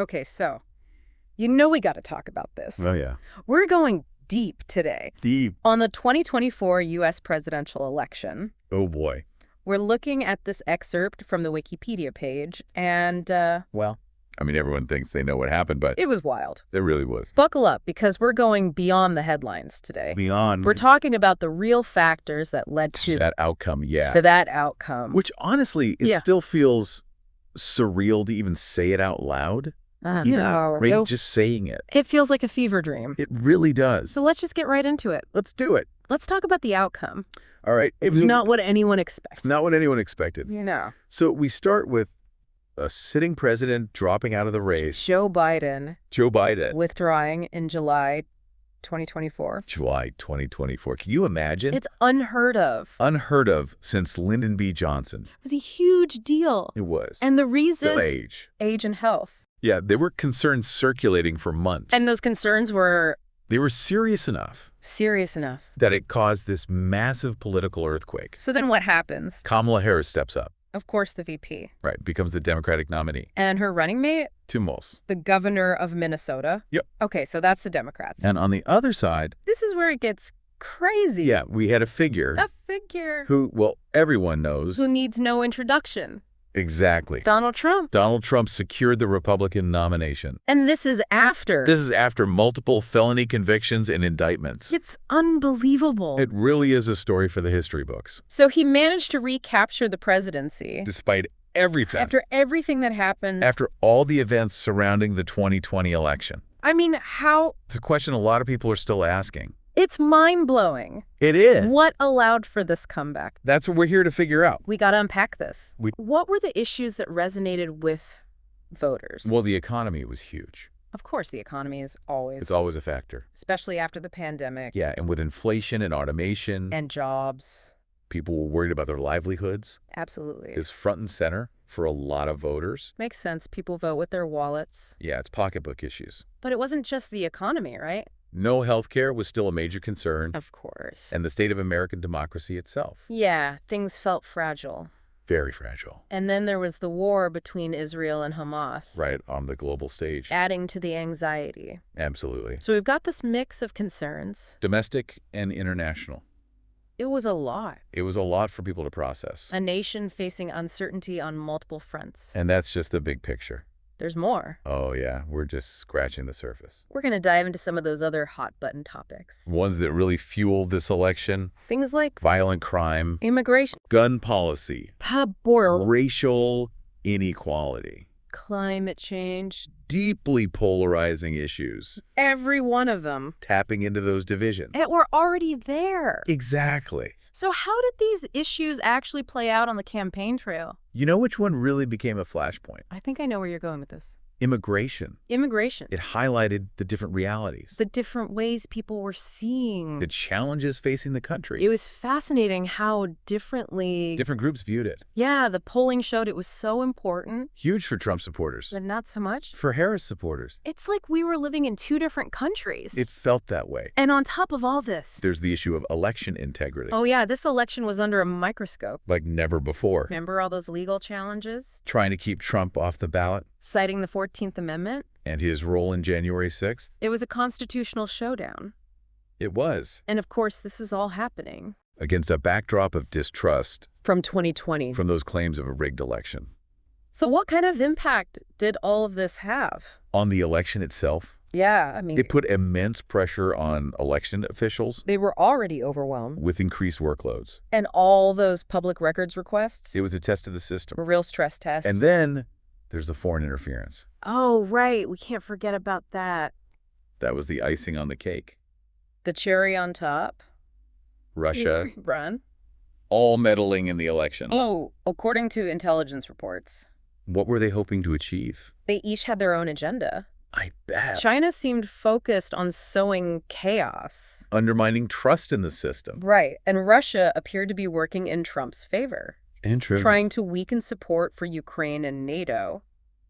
Okay, so you know we got to talk about this. Oh, yeah. We're going deep today. Deep. On the 2024 U.S. presidential election. Oh, boy. We're looking at this excerpt from the Wikipedia page, and, well, I mean, everyone thinks they know what happened, but it was wild. it really was. Buckle up, because we're going beyond the headlines today. Beyond We're talking about the real factors that led to that outcome, yeah. to that outcome. Which, honestly, it Yeah. still feels surreal to even say it out loud. No. Right? Just saying it. It feels like a fever dream. It really does. So let's just get right into it. Let's do it. Let's talk about the outcome. All right. It was not what anyone expected. Not what anyone expected. You know. So we start with a sitting president dropping out of the race. Joe Biden Joe Biden. withdrawing in July 2024. July 2024. Can you imagine? It's unheard of. Unheard of since Lyndon B. Johnson. It was a huge deal. It was. And the reason Still age. age and health. Yeah, there were concerns circulating for months. And those concerns were they were serious enough serious enough. that it caused this massive political earthquake. So then what happens? Kamala Harris steps up, Of course, the VP. right, becomes the Democratic nominee. And her running mate, Tim Walz. the governor of Minnesota. Yep. Okay, so that's the Democrats. And on the other side, This is where it gets crazy. yeah, we had a figure A figure who, well, everyone knows. who needs no introduction. Exactly. Donald Trump. Donald Trump secured the Republican nomination. And this is after. This is after multiple felony convictions and indictments. It's unbelievable. It really is a story for the history books. So he managed to recapture the presidency Despite everything. after everything that happened. After all the events surrounding the 2020 election. I mean, how? It's a question a lot of people are still asking. It's mind-blowing. It is. What allowed for this comeback? That's what we're here to figure out. We got to unpack this. We- What were the issues that resonated with voters? Well, the economy was huge. Of course, the economy is always, It's always a factor. especially after the pandemic Yeah, and with inflation and automation, and jobs. people were worried about their livelihoods. Absolutely. Is front and center for a lot of voters. Makes sense. People vote with their wallets. Yeah, it's pocketbook issues. But it wasn't just the economy, right? No health care was still a major concern, Of course. and the state of American democracy itself. Yeah, things felt fragile. Very fragile. And then there was the war between Israel and Hamas, Right, on the global stage. adding to the anxiety. Absolutely. So we've got this mix of concerns. Domestic and international. It was a lot. It was a lot for people to process. A nation facing uncertainty on multiple fronts. And that's just the big picture. There's more. Oh, yeah, we're just scratching the surface. We're going to dive into some of those other hot button topics. Ones that really fueled this election: Things like violent crime, immigration, gun policy, racial inequality, climate change, deeply polarizing issues, every one of them. tapping into those divisions. And we're already there. Exactly. So how did these issues actually play out on the campaign trail? You know which one really became a flashpoint? I think I know where you're going with this. Immigration. Immigration. It highlighted the different realities, The different ways people were seeing. the challenges facing the country. It was fascinating how differently. Different groups viewed it. Yeah, the polling showed it was so important, Huge for Trump supporters. but not so much. For Harris supporters. It's like we were living in two different countries. It felt that way. And on top of all this, There's the issue of election integrity. oh yeah, this election was under a microscope. Like never before. Remember all those legal challenges? Trying to keep Trump off the ballot Citing the 14th Amendment? and his role in January 6th. It was a constitutional showdown. It was. And of course, this is all happening. Against a backdrop of distrust From 2020. from those claims of a rigged election. So what kind of impact did all of this have? On the election itself, Yeah, I mean, it put immense pressure on election officials they were already overwhelmed. with increased workloads. And all those public records requests It was a test of the system. were real stress tests. And then there's the foreign interference. Oh, right. We can't forget about that. That was the icing on the cake. The cherry on top. Russia, Run. all meddling in the election. Oh, according to intelligence reports, What were they hoping to achieve? they each had their own agenda. I bet. China seemed focused on sowing chaos. Undermining trust in the system. Right. And Russia appeared to be working in Trump's favor, Interesting. trying to weaken support for Ukraine and NATO.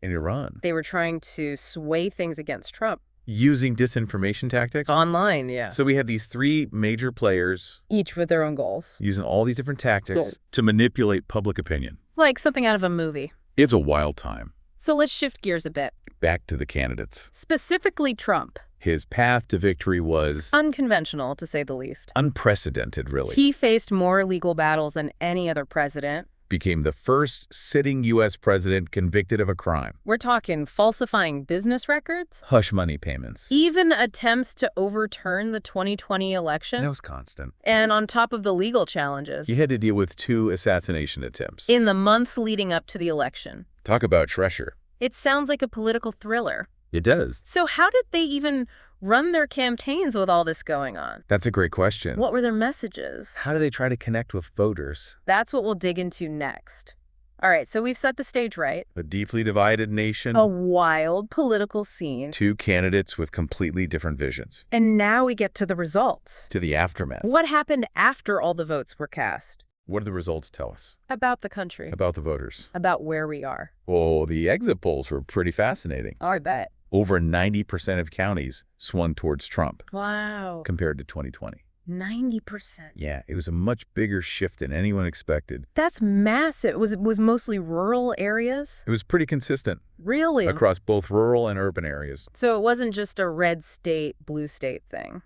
In Iran. They were trying to sway things against Trump. Using disinformation tactics? Online, yeah. So we have these three major players Each with their own goals. using all these different tactics to manipulate public opinion. Like something out of a movie. It's a wild time. So let's shift gears a bit. Back to the candidates. Specifically Trump. His path to victory was Unconventional, to say the least. unprecedented, really. He faced more legal battles than any other president. Became the first sitting U.S. president convicted of a crime. We're talking falsifying business records, Hush money payments. even attempts to overturn the 2020 election, That was constant. and on top of the legal challenges He had to deal with 2 assassination attempts. in the months leading up to the election. Talk about treasure. It sounds like a political thriller. It does. So how did they even run their campaigns with all this going on? That's a great question. What were their messages? How do they try to connect with voters? That's what we'll dig into next. All right, so we've set the stage right. A deeply divided nation. A wild political scene. 2 candidates with completely different visions. And now we get to the results. To the aftermath. What happened after all the votes were cast? What do the results tell us About the country. about the voters? About where we are. Well, the exit polls were pretty fascinating. Oh, I bet. Over 90% of counties swung towards Trump Wow. compared to 2020. 90%. Yeah, it was a much bigger shift than anyone expected. That's massive. Was mostly rural areas? It was pretty consistent Really? across both rural and urban areas. So it wasn't just a red state, blue state thing.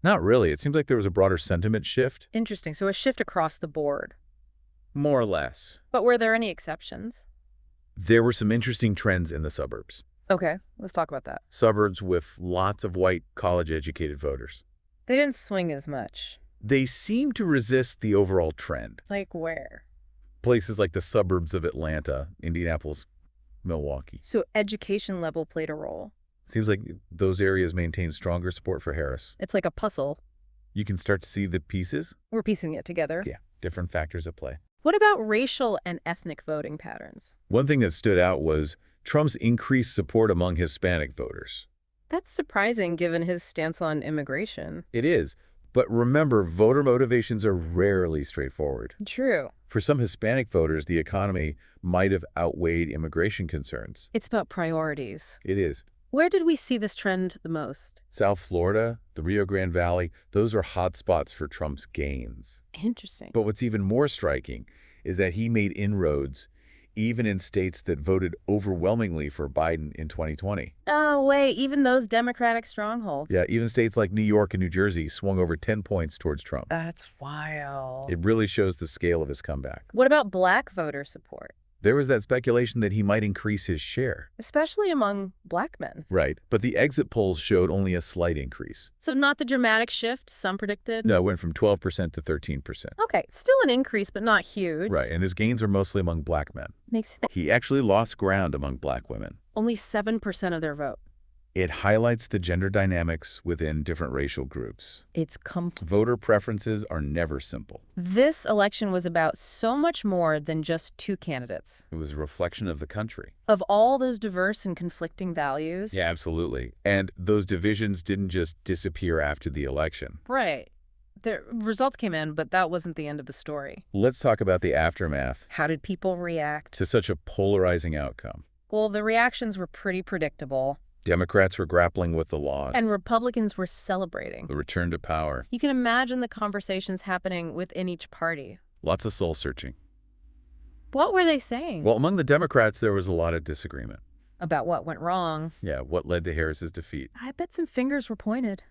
Not really. It seems like there was a broader sentiment shift. Interesting. So a shift across the board. More or less. But were there any exceptions? There were some interesting trends in the suburbs. Okay, let's talk about that. Suburbs with lots of white, college-educated voters. They didn't swing as much. They seem to resist the overall trend. Like where? Places like the suburbs of Atlanta, Indianapolis, Milwaukee. So education level played a role. Seems like those areas maintain stronger support for Harris. It's like a puzzle. You can start to see the pieces. We're piecing it together. Yeah, different factors at play. What about racial and ethnic voting patterns? One thing that stood out was Trump's increased support among Hispanic voters. That's surprising given his stance on immigration. It is. But remember, voter motivations are rarely straightforward. True. For some Hispanic voters, the economy might have outweighed immigration concerns. It's about priorities. It is. Where did we see this trend the most? South Florida, the Rio Grande Valley, those are hotspots for Trump's gains. Interesting. But what's even more striking is that he made inroads even in states that voted overwhelmingly for Biden in 2020. Oh, wait, even those Democratic strongholds. Yeah, even states like New York and New Jersey swung over 10 points towards Trump. That's wild. It really shows the scale of his comeback. What about black voter support? There was that speculation that he might increase his share. Especially among black men. Right, but the exit polls showed only a slight increase. So not the dramatic shift some predicted? No, it went from 12% to 13%. Okay, still an increase, but not huge. Right, and his gains are mostly among black men. Makes sense. He actually lost ground among black women. Only 7% of their vote. It highlights the gender dynamics within different racial groups. It's Voter preferences are never simple. This election was about so much more than just 2 candidates. It was a reflection of the country. Of all those diverse and conflicting values. Yeah, absolutely. And those divisions didn't just disappear after the election. Right. The results came in, but that wasn't the end of the story. Let's talk about the aftermath How did people react? to such a polarizing outcome. Well, the reactions were pretty predictable. Democrats were grappling with the loss, And Republicans were celebrating. the return to power, You can imagine the conversations happening within each party. lots of soul searching. What were they saying? Well, among the Democrats, there was a lot of disagreement. About what went wrong. Yeah, what led to Harris's defeat? I bet some fingers were pointed.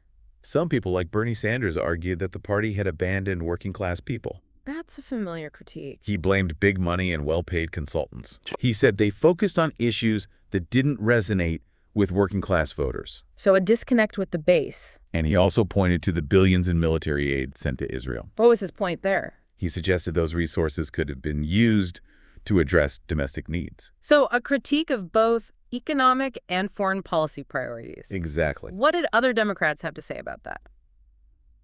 Some people, like Bernie Sanders, argued that the party had abandoned working-class people. That's a familiar critique. He blamed big money and well-paid consultants. He said they focused on issues that didn't resonate with working-class voters. So a disconnect with the base. And he also pointed to the billions in military aid sent to Israel. What was his point there? He suggested those resources could have been used to address domestic needs. So a critique of both economic and foreign policy priorities. Exactly. What did other Democrats have to say about that?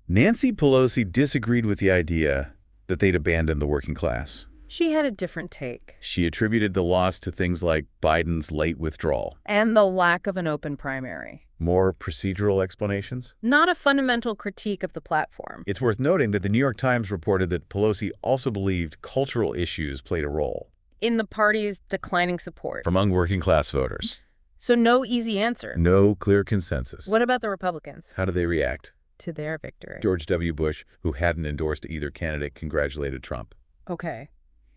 Nancy Pelosi disagreed with the idea that they'd abandoned the working class. She had a different take. She attributed the loss to things like Biden's late withdrawal. And the lack of an open primary. More procedural explanations? Not a fundamental critique of the platform. It's worth noting that the New York Times reported that Pelosi also believed cultural issues played a role In the party's declining support. among working-class voters. So no easy answer. No clear consensus. What about the Republicans? How did they react? To their victory. George W. Bush, who hadn't endorsed either candidate, congratulated Trump. Okay.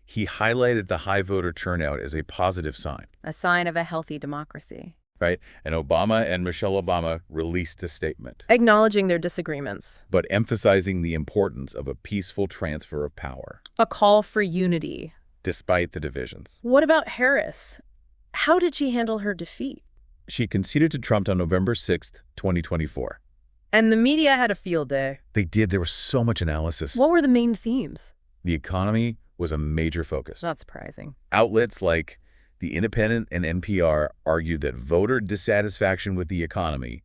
He highlighted the high voter turnout as a positive sign. a sign of a healthy democracy. right? And Obama and Michelle Obama released a statement, Acknowledging their disagreements. but emphasizing the importance of a peaceful transfer of power, A call for unity. despite the divisions. What about Harris? How did she handle her defeat? She conceded to Trump on November 6th, 2024. And the media had a field day. They did. There was so much analysis. What were the main themes? The economy was a major focus. Not surprising. Outlets like The Independent and NPR argued that voter dissatisfaction with the economy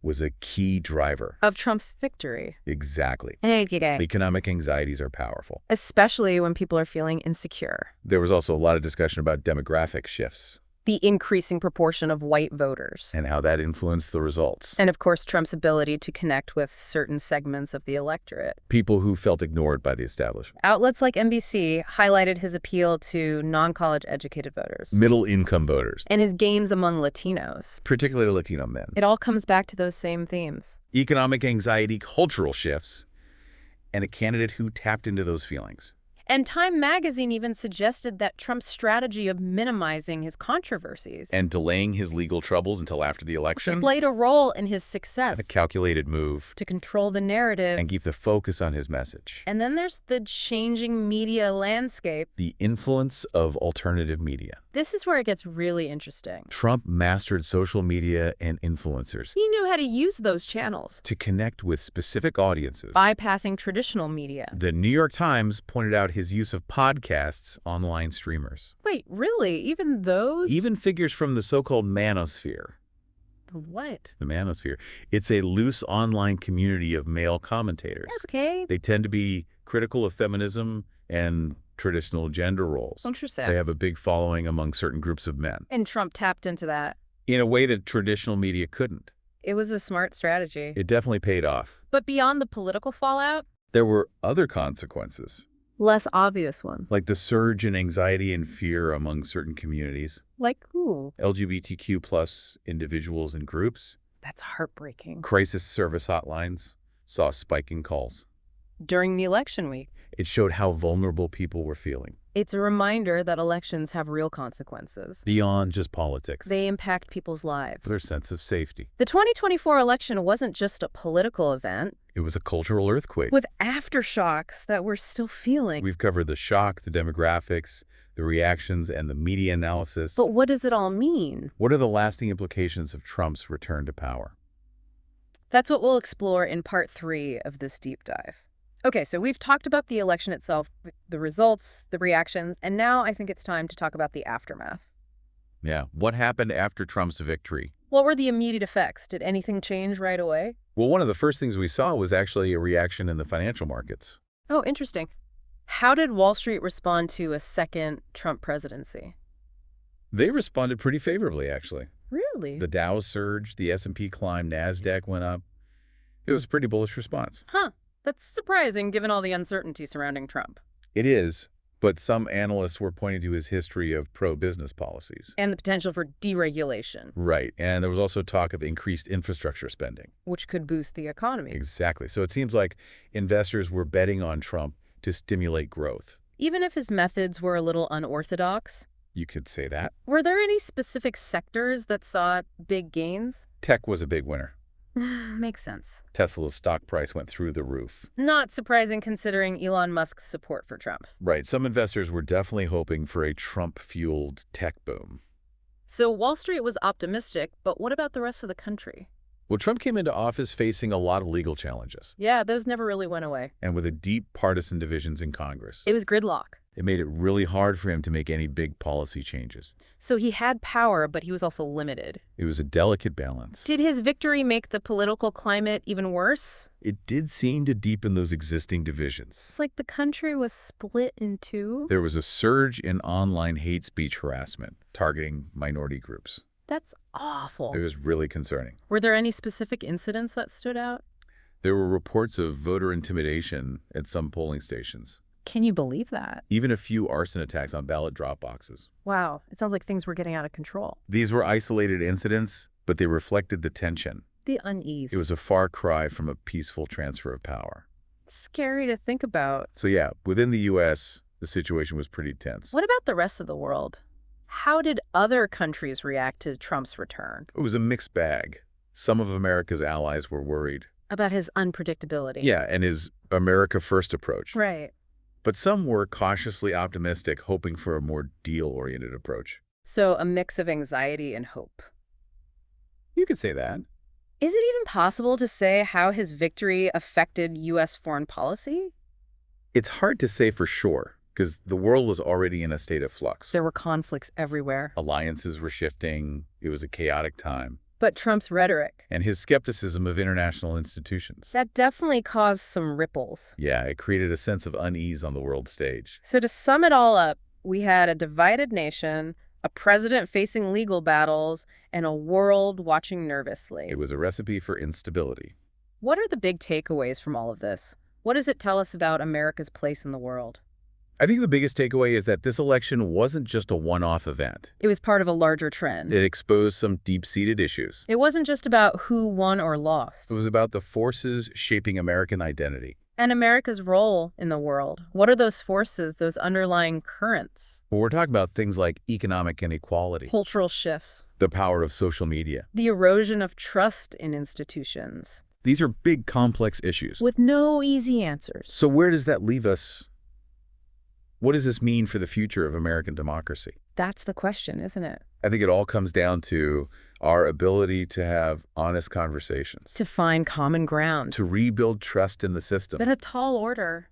was a key driver. Of Trump's victory. Exactly. Okay. Economic anxieties are powerful. Especially when people are feeling insecure. There was also a lot of discussion about demographic shifts The increasing proportion of white voters. and how that influenced the results. And of course, Trump's ability to connect with certain segments of the electorate. People who felt ignored by the establishment. Outlets like NBC highlighted his appeal to non-college educated voters Middle-income voters, and his gains among Latinos. particularly Latino men. It all comes back to those same themes. Economic anxiety, cultural shifts, and a candidate who tapped into those feelings. And Time magazine even suggested that Trump's strategy of minimizing his controversies And delaying his legal troubles until after the election, played a role in his success a calculated move, to control the narrative. and keep the focus on his message. And then there's the changing media landscape. The influence of alternative media. This is where it gets really interesting. Trump mastered social media and influencers He knew how to use those channels, to connect with specific audiences. bypassing traditional media. The New York Times pointed out his use of podcasts, online streamers. Wait, really? Even those? Even figures from the so-called manosphere. What? The manosphere. It's a loose online community of male commentators. Okay. They tend to be critical of feminism and traditional gender roles. Interesting. They have a big following among certain groups of men, And Trump tapped into that. in a way that traditional media couldn't. It was a smart strategy. It definitely paid off. But beyond the political fallout, There were other consequences, less obvious ones. like the surge in anxiety and fear among certain communities, Like who? LGBTQ plus individuals and groups. That's heartbreaking. Crisis service hotlines saw spiking calls. During the election week, It showed how vulnerable people were feeling, it's a reminder that elections have real consequences. beyond just politics, They impact people's lives. their sense of safety. The 2024 election wasn't just a political event It was a cultural earthquake. with aftershocks that we're still feeling. We've covered the shock, the demographics, the reactions, and the media analysis. But what does it all mean? What are the lasting implications of Trump's return to power? That's what we'll explore in part 3 of this deep dive. Okay, so we've talked about the election itself, the results, the reactions, and now I think it's time to talk about the aftermath. Yeah. What happened after Trump's victory? What were the immediate effects? Did anything change right away? Well, one of the first things we saw was actually a reaction in the financial markets. Oh, interesting. How did Wall Street respond to a second Trump presidency? They responded pretty favorably, actually. Really? The Dow surged, the S&P climbed, NASDAQ went up. It was a pretty bullish response. Huh. That's surprising given all the uncertainty surrounding Trump. It is, but some analysts were pointing to his history of pro-business policies. And the potential for deregulation, Right, and there was also talk of increased infrastructure spending. which could boost the economy. Exactly. So it seems like investors were betting on Trump to stimulate growth. Even if his methods were a little unorthodox, You could say that. were there any specific sectors that saw big gains? Tech was a big winner. Makes sense. Tesla's stock price went through the roof. Not surprising considering Elon Musk's support for Trump. Right, some investors were definitely hoping for a Trump-fueled tech boom. So Wall Street was optimistic, but what about the rest of the country? Well, Trump came into office facing a lot of legal challenges Yeah, those never really went away. and with a deep partisan divisions in Congress. It was gridlock. It made it really hard for him to make any big policy changes. So he had power, but he was also limited. It was a delicate balance. Did his victory make the political climate even worse? It did seem to deepen those existing divisions. It's like the country was split in two. There was a surge in online hate speech harassment targeting minority groups. That's awful. It was really concerning. Were there any specific incidents that stood out? There were reports of voter intimidation at some polling stations. Can you believe that? Even a few arson attacks on ballot drop boxes. Wow, it sounds like things were getting out of control. These were isolated incidents, but they reflected the tension. The unease. It was a far cry from a peaceful transfer of power. scary to think about. So yeah, within the U.S., the situation was pretty tense. What about the rest of the world? How did other countries react to Trump's return? It was a mixed bag. Some of America's allies were worried. About his unpredictability. Yeah, and his America First approach. Right. But some were cautiously optimistic, hoping for a more deal-oriented approach. So a mix of anxiety and hope. You could say that. Is it even possible to say how his victory affected U.S. foreign policy? It's hard to say for sure, because the world was already in a state of flux. There were conflicts everywhere. Alliances were shifting. It was a chaotic time. But Trump's rhetoric, And his skepticism of international institutions. that definitely caused some ripples. Yeah, it created a sense of unease on the world stage. So to sum it all up, we had a divided nation, a president facing legal battles, and a world watching nervously. It was a recipe for instability. What are the big takeaways from all of this? What does it tell us about America's place in the world? I think the biggest takeaway is that this election wasn't just a one-off event. It was part of a larger trend. It exposed some deep-seated issues. It wasn't just about who won or lost, It was about the forces shaping American identity. and America's role in the world. What are those forces, those underlying currents? Well, we're talking about things like economic inequality, Cultural shifts, the power of social media. the erosion of trust in institutions. These are big, complex issues. With no easy answers. So where does that leave us? What does this mean for the future of American democracy? That's the question, isn't it? I think it all comes down to our ability to have honest conversations, To find common ground. to rebuild trust in the system. That's a tall order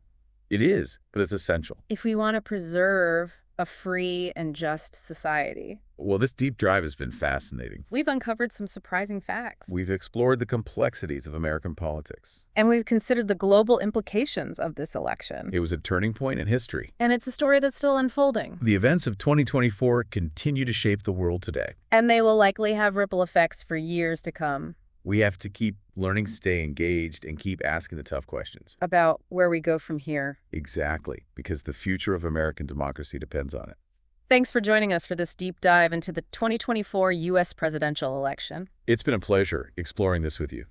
It is, but it's essential. if we want to preserve a free and just society. Well, this deep dive has been fascinating. We've uncovered some surprising facts. We've explored the complexities of American politics. And we've considered the global implications of this election. It was a turning point in history. And it's a story that's still unfolding. The events of 2024 continue to shape the world today. And they will likely have ripple effects for years to come We have to keep learning, stay engaged, and keep asking the tough questions. about where we go from here. Exactly, because the future of American democracy depends on it. Thanks for joining us for this deep dive into the 2024 U.S. presidential election. It's been a pleasure exploring this with you.